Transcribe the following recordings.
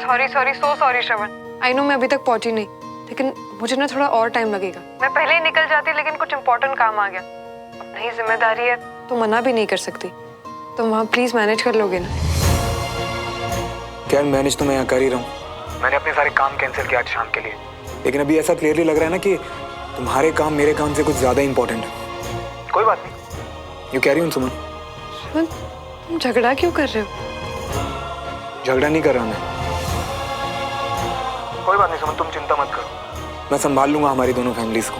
Sorry sorry so sorry Shravan. I know मैं अभी तक पहुंची नहीं, लेकिन मुझे ना थोड़ा और टाइम लगेगा। मैं पहले ही निकल जाती, लेकिन कुछ इम्पोर्टेंट काम आ गया। अब नई जिम्मेदारी है तो मना भी नहीं कर सकती। तो वहाँ प्लीज मैनेज कर लोगे ना? क्या मैनेज तो मैं यहाँ कर ही रहा हूँ। मैंने अपने सारे काम कैंसिल किया आज शाम के लिए, लेकिन अभी ऐसा क्लियरली लग रहा है ना कि तुम्हारे काम मेरे काम से कुछ ज्यादा इंपॉर्टेंट है। कोई बात नहीं, यू कैरी ऑन सुमन। सुमन, तुम झगड़ा क्यों कर रहे हो? झगड़ा नहीं कर रहा मैं। कोई बात नहीं सुमन, तुम चिंता मत करो, मैं संभाल लूंगा हमारी दोनों फैमिलीज को।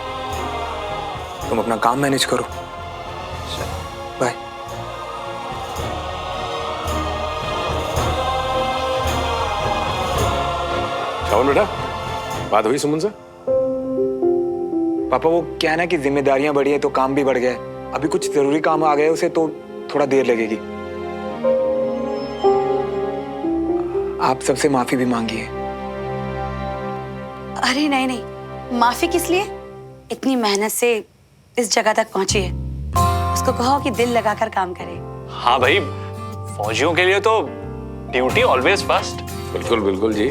तुम अपना काम मैनेज करो। बाय। श्रवण बेटा, बात हुई सुमन से? पापा वो क्या है ना कि जिम्मेदारियां बढ़ी है तो काम भी बढ़ गया है। अभी कुछ जरूरी काम आ गए उसे, तो थोड़ा देर लगेगी। आप सबसे माफी भी मांगी है। अरे नहीं नहीं, माफी किस लिए? इतनी मेहनत से इस जगह तक पहुंची है, उसको कहो कि दिल लगाकर काम करे। हाँ भाई, फौजियों के लिए तो ड्यूटी ऑलवेज फर्स्ट। बिल्कुल बिल्कुल जी,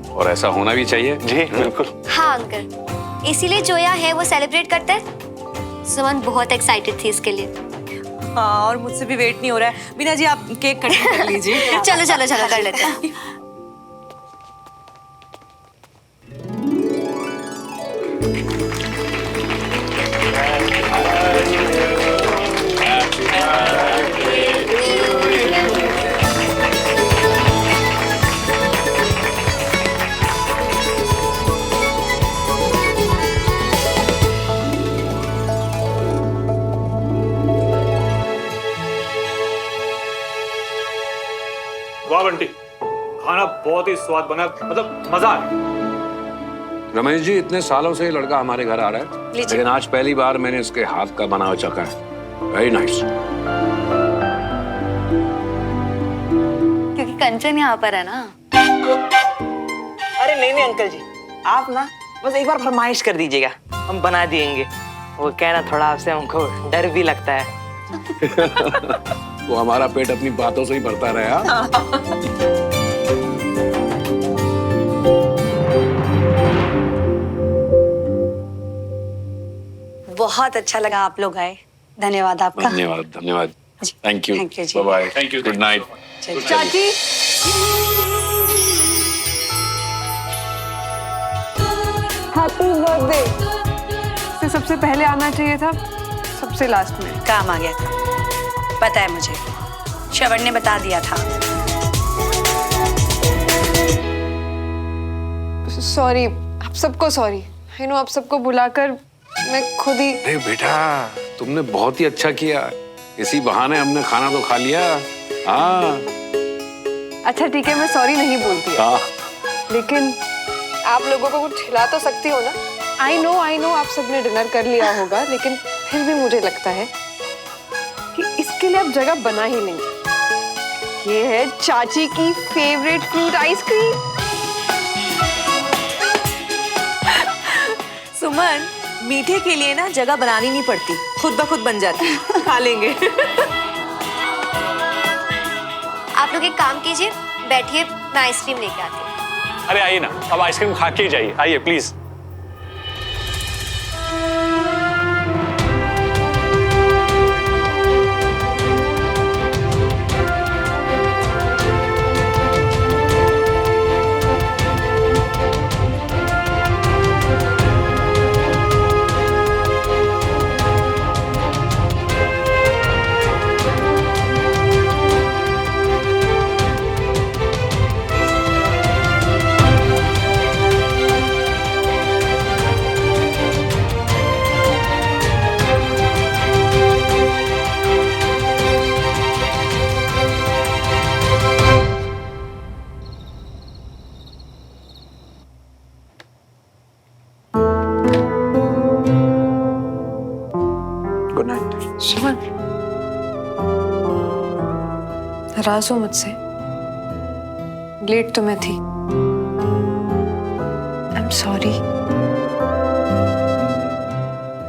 और ऐसा होना भी चाहिए जी बिल्कुल। हाँ अंकल, इसीलिए जोया है वो सेलिब्रेट करता है। सुमन बहुत एक्साइटेड थी इसके लिए। हाँ, और मुझसे भी वेट नहीं हो रहा है। बीना जी आप केक कटिंग कर लीजिए। चलो चलो चलो कर लेते हैं। वाह बंटी, खाना बहुत ही स्वाद बना, मतलब मजा आ गया। रमेश जी, इतने सालों से ये लड़का हमारे घर आ रहा है, लेकिन आज पहली बार मैंने इसके हाथ का बना हुआ चखा है। Very nice. क्योंकि कंचन यहाँ पर है ना। अरे नहीं नहीं अंकल जी, आप ना बस एक बार फरमाइश कर दीजिएगा, हम बना देंगे। वो कहना थोड़ा आपसे हमको डर भी लगता है। वो हमारा पेट अपनी बातों से ही भरता रहा। बहुत अच्छा लगा आप लोग आए, धन्यवाद आपका। धन्यवाद धन्यवाद। Thank you. Thank you ji. Bye bye. Thank you. Good night. चाची, हैप्पी बर्थडे। इसे सबसे पहले आना चाहिए था, सबसे लास्ट में। काम आ गया था, पता है मुझे, श्रवण ने बता दिया था। सॉरी, आप सबको सॉरी। आई नो आप सबको बुलाकर मैं खुद ही। अरे बेटा, तुमने बहुत ही अच्छा किया, इसी बहाने हमने खाना तो खा लिया। हाँ अच्छा ठीक है, मैं सॉरी नहीं बोलती, लेकिन आप लोगों को कुछ खिला तो सकती हो ना? आई नो आप सबने डिनर कर लिया होगा, लेकिन फिर भी मुझे लगता है कि इसके लिए आप जगह बना ही लेंगे। ये है चाची की फेवरेट फ्रूट आइसक्रीम। सुमन, मीठे के लिए ना जगह बनानी नहीं पड़ती, खुद ब खुद बन जाती है। खा लेंगे। आप लोग एक काम कीजिए, बैठिए, मैं आइसक्रीम लेके आती हूँ। अरे आइए ना, अब आइसक्रीम खा के जाइए। आइए प्लीज। Good night. सुमन, नाराज हो मुझसे? लेट तो मैं थी। I am sorry.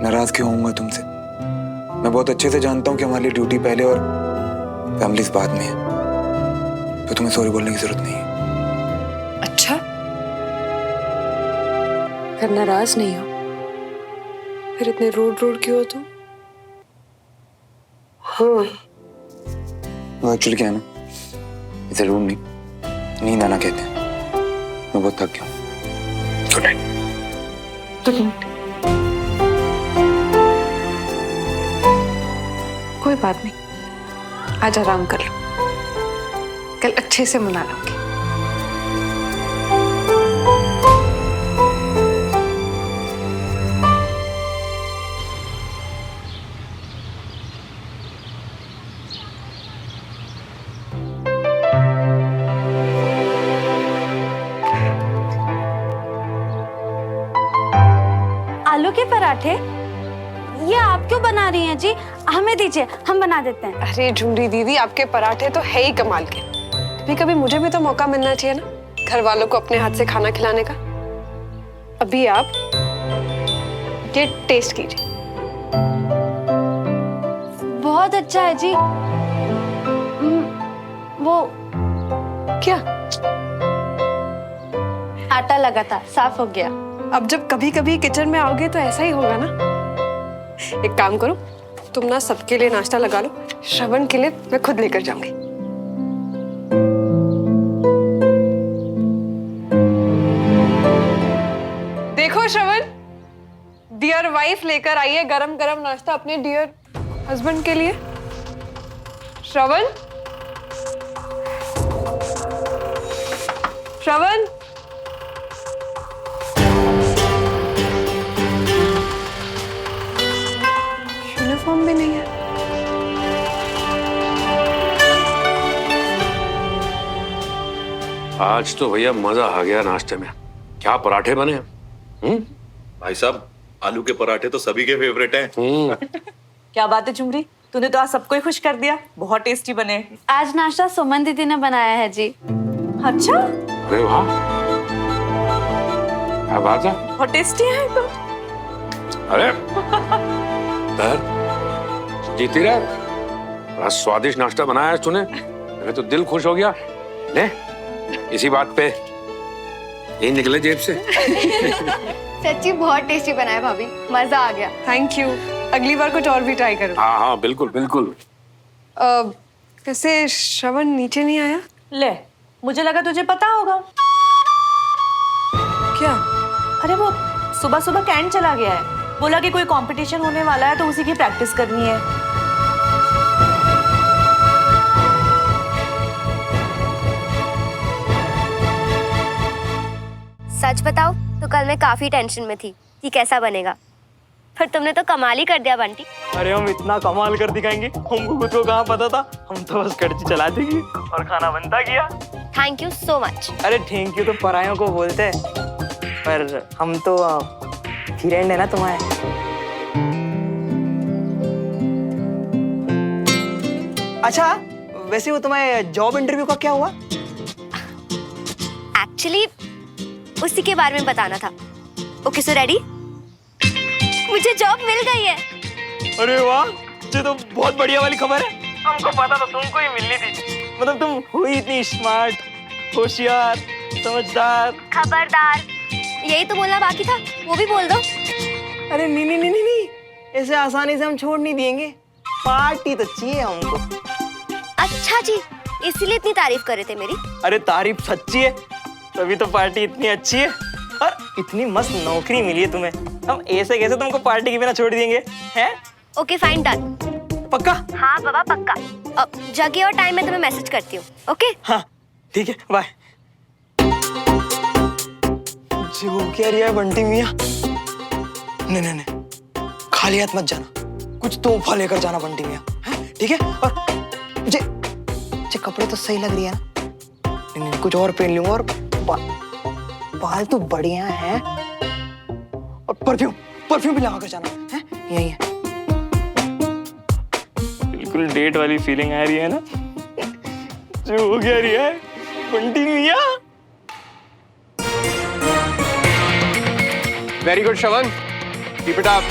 नाराज क्यों होऊंगा तुमसे? मैं बहुत अच्छे से जानता हूँ कि हमारी ड्यूटी पहले और फैमिलीज बाद में है, तो तुम्हें सॉरी बोलने की जरूरत नहीं है। फिर नाराज नहीं हो? फिर इतने रूड क्यों हो तुम? वो एक्चुअली क्या है ना, इसे रूम नहीं, नींद आना कहते हैं। मैं बहुत थक गया हूँ। Good night. Good night. कोई बात नहीं, आज आराम कर लो, कल अच्छे से मना लूंगी। आलू के पराठे? ये आप क्यों बना रही हैं जी? हमें दीजिए, हम बना देते हैं। अरे झुमरी दीदी, आपके पराठे तो है ही कमाल के। कभी कभी मुझे भी तो मौका मिलना चाहिए ना, घर वालों को अपने हाथ से खाना खिलाने का। अभी आप ये टेस्ट कीजिए। बहुत अच्छा है जी। वो क्या? आटा लगा था, साफ हो गया। अब जब कभी कभी किचन में आओगे तो ऐसा ही होगा ना। एक काम करो, तुम ना सबके लिए नाश्ता लगा लो, श्रवण के लिए मैं खुद लेकर जाऊंगी। देखो श्रवण, डियर वाइफ लेकर आई है गरम गरम नाश्ता अपने डियर हस्बैंड के लिए। श्रवण, श्रवण, यूनिफॉर्म भी नहीं है। आज तो भैया मजा आ गया नाश्ते में। क्या पराठे बने हैं। भाई साहब, आलू के पराठे तो सभी के फेवरेट हैं। क्या बात है झुमरी, तूने तो आज सबको ही खुश कर दिया। बहुत टेस्टी बने। आज नाश्ता सुमन दीदी ने बनाया है जी। अच्छा, अरे वाह, क्या बात है। बहुत टेस्टी है तो। अरे तर जीती रहे, बड़ा स्वादिष्ट नाश्ता बनाया है तूने, मेरे तो दिल खुश हो गया। ले, इसी बात पे ये निकले जेब से। सच्ची बहुत टेस्टी बना है भाभी, मजा आ गया। थैंक यू, अगली बार कुछ और भी ट्राई करो। हाँ हाँ बिल्कुल बिल्कुल। कैसे श्रवण नीचे नहीं आया? ले, मुझे लगा तुझे पता होगा। क्या? अरे वो सुबह सुबह कैंट चला गया है, बोला कि कोई कंपटीशन होने वाला है तो उसी की प्रैक्टिस करनी है। सच बताओ तो कल मैं काफी टेंशन में थी कि कैसा बनेगा, पर तुमने तो कमाल ही कर दिया बंटी। अरे हम इतना कमाल कर दिखाएंगे, हमको खुद को कहाँ पता था। हम तो बस कड़ची चला देंगे और खाना बनता गया। Thank you so much. अरे थैंक यू तो परायों को बोलते हैं, पर हम तो फ्रेंड है ना तुम्हारे। अच्छा, वैसे वो तुम्हारे जॉब इंटरव्यू का क्या हुआ? एक्चुअली उसी के बारे में बताना था। Okay so ready? मुझे जॉब मिल गई है। अरे वाह, ये तो बहुत बढ़िया वाली खबर है। हमको पता था तुमको ही मिलनी थी। मतलब तुम हो ही इतनी स्मार्ट, होशियार, समझदार। खबरदार, यही तो बोलना बाकी था, वो भी बोल दो। अरे नहीं नहीं नहीं नहीं, ऐसे आसानी से हम छोड़ नहीं देंगे। पार्टी तो चाहिए हमको। अच्छा जी, इसीलिए इतनी तारीफ कर रहे थे मेरी। अरे तारीफ सच्ची है, तभी तो पार्टी इतनी अच्छी है और इतनी मस्त नौकरी मिली है तुम्हें। हम ऐसे कैसे तुमको पार्टी के बिना छोड़ देंगे हैं? Okay fine, done. पक्का? हाँ बाबा पक्का। अब जगह और टाइम में तुम्हें मैसेज करती हूँ। ओके हाँ ठीक है, बाय। जो कह रही है बंटी मियाँ, नहीं नहीं नहीं, खाली हाथ मत जाना, कुछ तोहफा लेकर जाना बंटी मियाँ, ठीक है? और जे कपड़े तो सही लग रही है ना? नहीं नहीं, कुछ और पहन लूंगा। और बाल तो बढ़िया हैं, और परफ्यूम भी लगा कर जाना है। यही है, बिल्कुल डेट वाली फीलिंग आ रही है ना? जो हो गया रही है बंटी मियाँ। Very good Shravan, keep it up.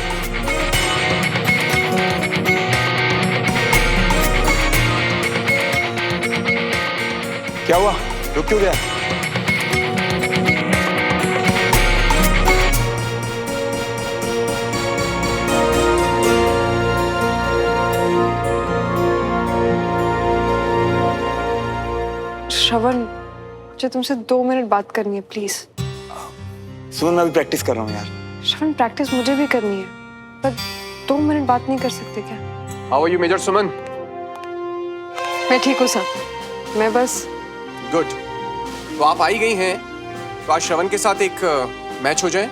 क्या हुआ, रुक क्यों गया? श्रवण, मुझे तुमसे 2 मिनट बात करनी है प्लीज। सुमन मैं अभी प्रैक्टिस कर रहा हूँ यार। श्रवण प्रैक्टिस मुझे भी करनी है, पर 2 मिनट बात नहीं कर सकते क्या? हाउ आर यू मेजर सुमन? मैं ठीक हूँ सर, मैं बस। गुड। तो आप आई गई हैं तो आज श्रवण के साथ एक मैच हो जाए,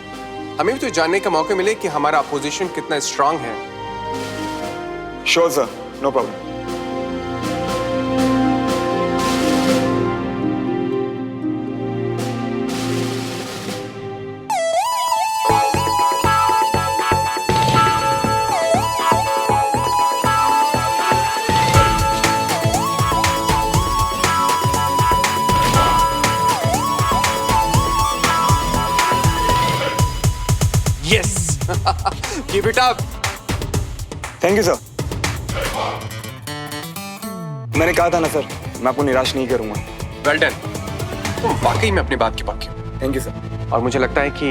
हमें भी तो जानने का मौका मिले कि हमारा अपोजिशन कितना स्ट्रांग है। Sure sir, no problem. Yes keep it up. Thank you sir. मैंने कहा था ना सर, मैं आपको निराश नहीं करूंगा। Well done. तुम वाकई में अपनी बात की पक्की हो। Thank you sir. और मुझे लगता है कि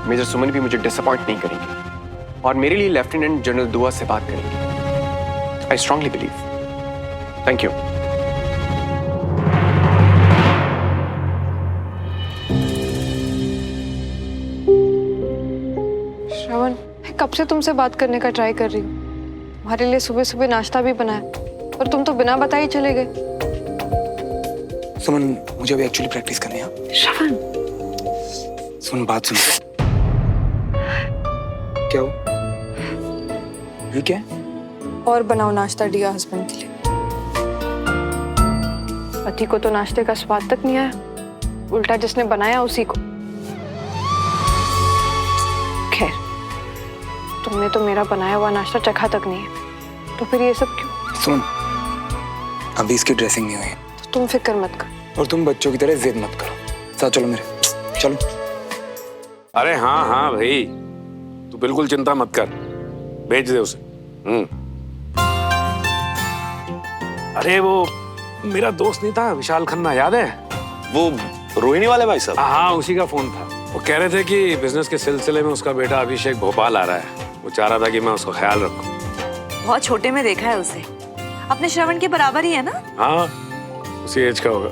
मेजर सुमन भी मुझे डिसअपॉइंट नहीं करेंगे और मेरे लिए लेफ्टिनेंट जनरल दुआ से बात करेंगे। I strongly believe. Thank you. Shravan, मैं कब से तुमसे बात करने का ट्राई कर रही हूँ। तुम्हारे लिए सुबह सुबह नाश्ता भी बनाया, और तुम तो बिना बताए ही चले गए। सुमन मुझे अभी एक्चुअली प्रैक्टिस करनी है। श्रवण, सुन बात सुन। क्या हो? ये क्या है? और बनाओ नाश्ता डियर हस्बैंड के लिए। पति को तो नाश्ते का स्वाद तक नहीं आया, उल्टा जिसने बनाया उसी को। खैर, तुमने तो मेरा बनाया हुआ नाश्ता चखा तक नहीं है, तो फिर ये सब क्यों? सुन, अभी इसकी ड्रेसिंग नहीं हुई है। तो तुम फिक्र मत करो। और तुम बच्चों की तरह जिद मत करो। साथ चलो मेरे, चलो। अरे हाँ हाँ भाई, तू बिल्कुल चिंता मत कर, भेज दे उसे। अरे वो मेरा दोस्त नहीं था विशाल खन्ना, याद है? वो रोहिणी वाले भाई साहब? हाँ, उसी का फोन था। वो कह रहे थे कि बिजनेस के सिलसिले में उसका बेटा अभिषेक भोपाल आ रहा है। वो चाह रहा था कि मैं उसका ख्याल रखूं। बहुत छोटे में देखा है उसे, अपने श्रवण के बराबर ही है ना? हाँ, उसी एज का होगा।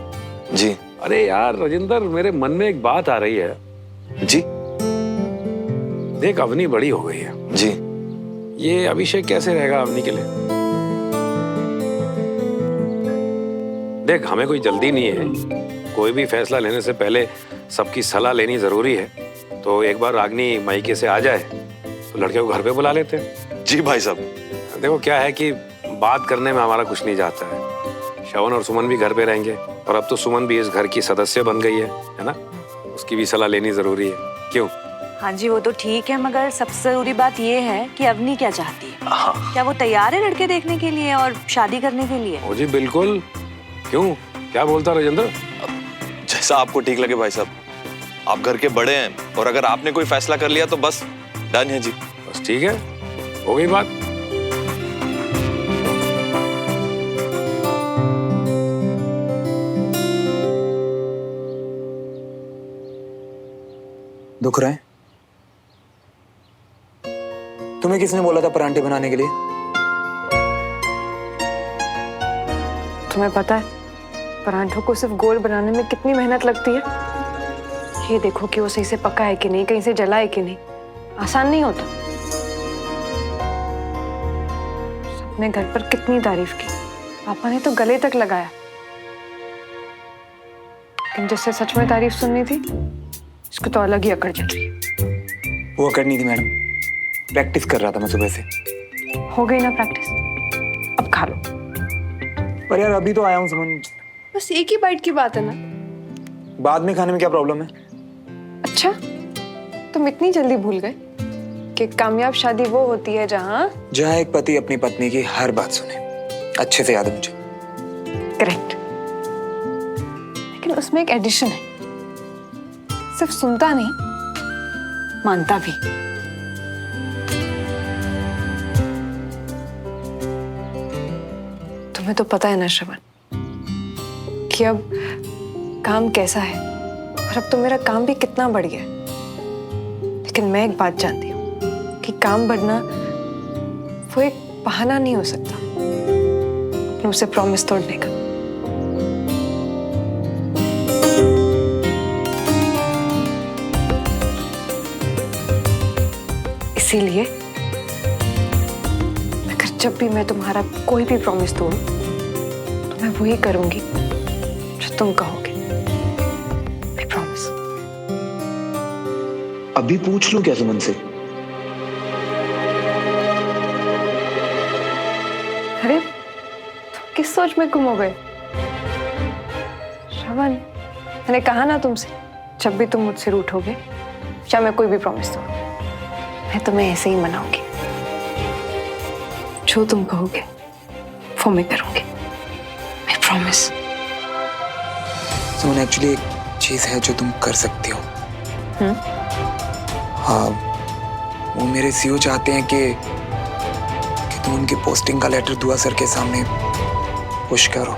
जी। अरे यार राजेंद्र, मेरे मन में एक बात आ रही है। जी। देख, अवनी बड़ी हो गई है। जी। ये अभिषेक कैसे रहेगा अवनी के लिए? देख, हमें कोई जल्दी नहीं है, कोई भी फैसला लेने से पहले सबकी सलाह लेनी जरूरी है। तो एक बार रागनी मायके से आ जाए तो लड़के को घर पे बुला लेते हैं। जी भाई साहब। देखो क्या है कि बात करने में हमारा कुछ नहीं जाता है। श्रवण और सुमन भी घर पे रहेंगे, और अब तो सुमन भी इस घर की सदस्य बन गई है ना? उसकी भी सलाह लेनी जरूरी है। क्यों? हाँ जी, वो तो ठीक है, मगर सबसे जरूरी बात ये है कि अवनी क्या चाहती है। क्या वो तैयार है लड़के देखने के लिए और शादी करने के लिए? ओ जी बिल्कुल। क्यों, क्या बोलता राजेंद्र? जैसा आपको ठीक लगे भाई साहब, आप घर के बड़े हैं, और अगर आपने कोई फैसला कर लिया तो बस डन है जी। बस ठीक है, हो गई बात। दुख रहे हैं? तुम्हें किसने बोला था परांठे बनाने के लिए? तुम्हें पता है परांठों को सिर्फ गोल बनाने में कितनी मेहनत लगती है? ये देखो कि वो सही से पका है कि नहीं, कहीं से जला है कि नहीं। आसान नहीं होता। सबने घर पर कितनी तारीफ की, पापा ने तो गले तक लगाया, लेकिन जिससे सच में तारीफ सुननी थी उसको तो अलग ही अकड़ चल रही है। वो अकड़ नहीं थी मैडम, प्रैक्टिस कर रहा था मैं सुबह से। हो गई ना प्रैक्टिस, अब खा लो। पर यार अभी तो आया हूँ सुमन। बस एक ही बाइट की बात है ना, बाद में खाने में क्या प्रॉब्लम है? अच्छा, तुम इतनी जल्दी भूल गए कि कामयाब शादी वो होती है जहाँ एक पति अपनी पत्नी की हर बात सुने। अच्छे से याद है मुझे। करेक्ट, लेकिन उसमें एक एडिशन है, सिर्फ सुनता नहीं मानता भी। तुम्हें तो पता है ना श्रवण कि अब काम कैसा है, और अब तो मेरा काम भी कितना बढ़ गया है। लेकिन मैं एक बात जानती हूँ कि काम बढ़ना वो एक बहाना नहीं हो सकता अपनों से प्रॉमिस तोड़ने का। जब भी मैं तुम्हारा कोई भी प्रॉमिस तोड़ूं तो मैं वही करूंगी जो तुम कहोगे। I promise. अभी पूछ लूं क्या सुमन से? अरे तुम किस सोच में गुम हो गए? श्रवण, मैंने कहा ना तुमसे, जब भी तुम मुझसे रूठोगे या मैं कोई भी प्रॉमिस दूं, मैं तुम्हें ऐसे ही मनाऊंगी। जो तुम कहोगे वो मैं करूंगी। I promise. सुमन, एक्चुअली एक चीज है जो तुम कर सकती हो। हाँ, वो मेरे सीईओ चाहते हैं कि तुम उनकी पोस्टिंग का लेटर दुआ सर के सामने पुश करो।